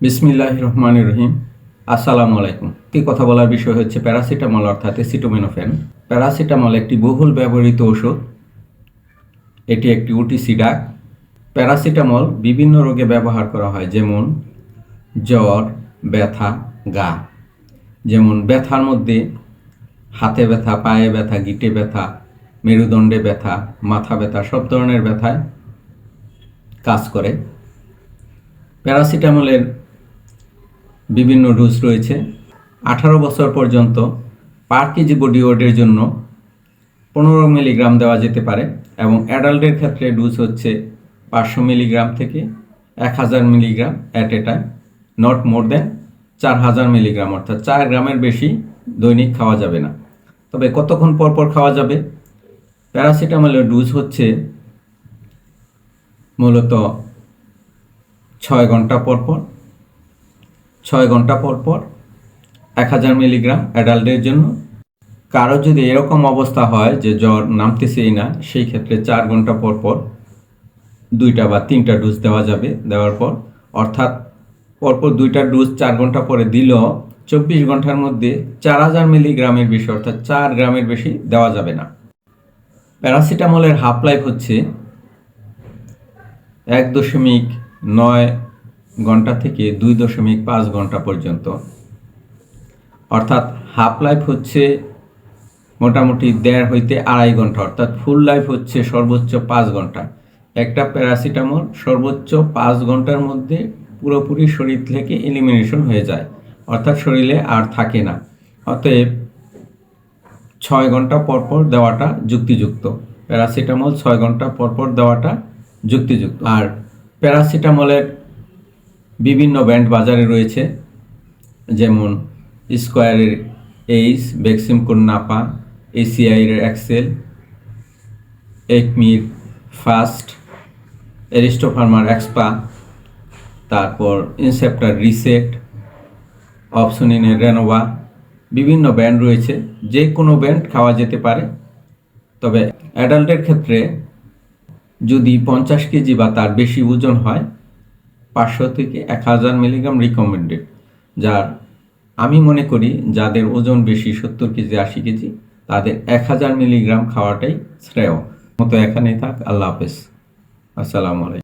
বিসমিল্লাহির রহমানির রহিম। আসসালামু আলাইকুম। কি কথা বলার বিষয় হচ্ছে প্যারাসিটামল অর্থাৎ অ্যাসিটামিনোফেন। প্যারাসিটামল একটি বহুল ব্যবহৃত ওষুধ। এটি একটি ওটিসি ড্রাগ। প্যারাসিটামল বিভিন্ন রোগে ব্যবহার করা হয়, যেমন জ্বর, ব্যথা, গা। যেমন ব্যথার মধ্যে হাতে ব্যথা, পায়ে ব্যথা, গিঁটে ব্যথা, মেরুদণ্ডে ব্যথা, মাথা ব্যথা, সব ধরনের ব্যথায় কাজ করে। প্যারাসিটামলের বিভিন্ন ডোজ রয়েছে। 18 বছর পর্যন্ত পার কেজি বডি ওয়েটের জন্য 15 মিলিগ্রাম দেওয়া যেতে পারে এবং অ্যাডাল্টের ক্ষেত্রে ডোজ হচ্ছে 500 মিলিগ্রাম থেকে 1000 milligram at a time, not more than 4000 milligram, অর্থাৎ 4 গ্রামের বেশি দৈনিক খাওয়া যাবে না। তবে কতক্ষণ পর পর খাওয়া যাবে? প্যারাসিটামলের ডোজ হচ্ছে মূলত 6 ঘন্টা পর পর 6 ঘন্টা পর পর 1000 মিলিগ্রাম অ্যাডাল্টের জন্য। কারো যদি এরকম অবস্থা হয় যে জ্বর নামতেছেই না, সেই ক্ষেত্রে 4 ঘন্টা পর পর 2টা বা 3টা ডোজ দেওয়া যাবে। দেওয়ার পর অর্থাৎ পরপর 2টা ডোজ 4 ঘন্টা পরে দিল, 24 ঘন্টার মধ্যে 4000 মিলিগ্রামের বেশি অর্থাৎ 4 গ্রামের বেশি দেওয়া যাবে না। প্যারাসিটামলের হাফ লাইফ হচ্ছে 1.9 ঘন্টা থেকে 2.5 ঘন্টা পর্যন্ত, অর্থাৎ হাফ লাইফ হচ্ছে মোটামুটি 1.5 হইতে 2.5 ঘন্টা, অর্থাৎ ফুল লাইফ হচ্ছে সর্বোচ্চ 5 ঘন্টা। একটা প্যারাসিটামল সর্বোচ্চ 5 ঘন্টার মধ্যে পুরোপুরি শরীর থেকে এলিমিনেশন হয়ে যায়, অর্থাৎ শরীরে আর থাকে না। অতএব 6 ঘন্টা পর পর দেওয়াটা যুক্তিযুক্ত। প্যারাসিটামল 6 ঘন্টা পর পর দেওয়াটা যুক্তিযুক্ত। আর প্যারাসিটামলের বিভিন্ন ব্র্যান্ড বাজারে রয়েছে, যেমন স্কোয়ারের এইস, বেক্সিমকোর নাপা, এসিআইয়ের এক্সেল, একমির ফাস্ট, এরিস্টো ফার্মার এক্সপা, তারপর ইনসেপ্টার রিসেট, অপসনিনের রেনোভা। বিভিন্ন ব্র্যান্ড রয়েছে, যে কোনো ব্র্যান্ড খাওয়া যেতে পারে। তবে অ্যাডাল্টের ক্ষেত্রে যদি 50 কেজি বা তার বেশি ওজন হয়, 500 থেকে 1000 মিলিগ্রাম রিকমেন্ডেড। যার আমি মনে করি যাদের ওজন বেশি 70 কেজি 80 কেজি, তাদের 1000 মিলিগ্রাম খাওয়াটাই শ্রেয়। মতো এখানেই থাক। আল্লাহ হাফেজ। আসসালামু আলাইকুম।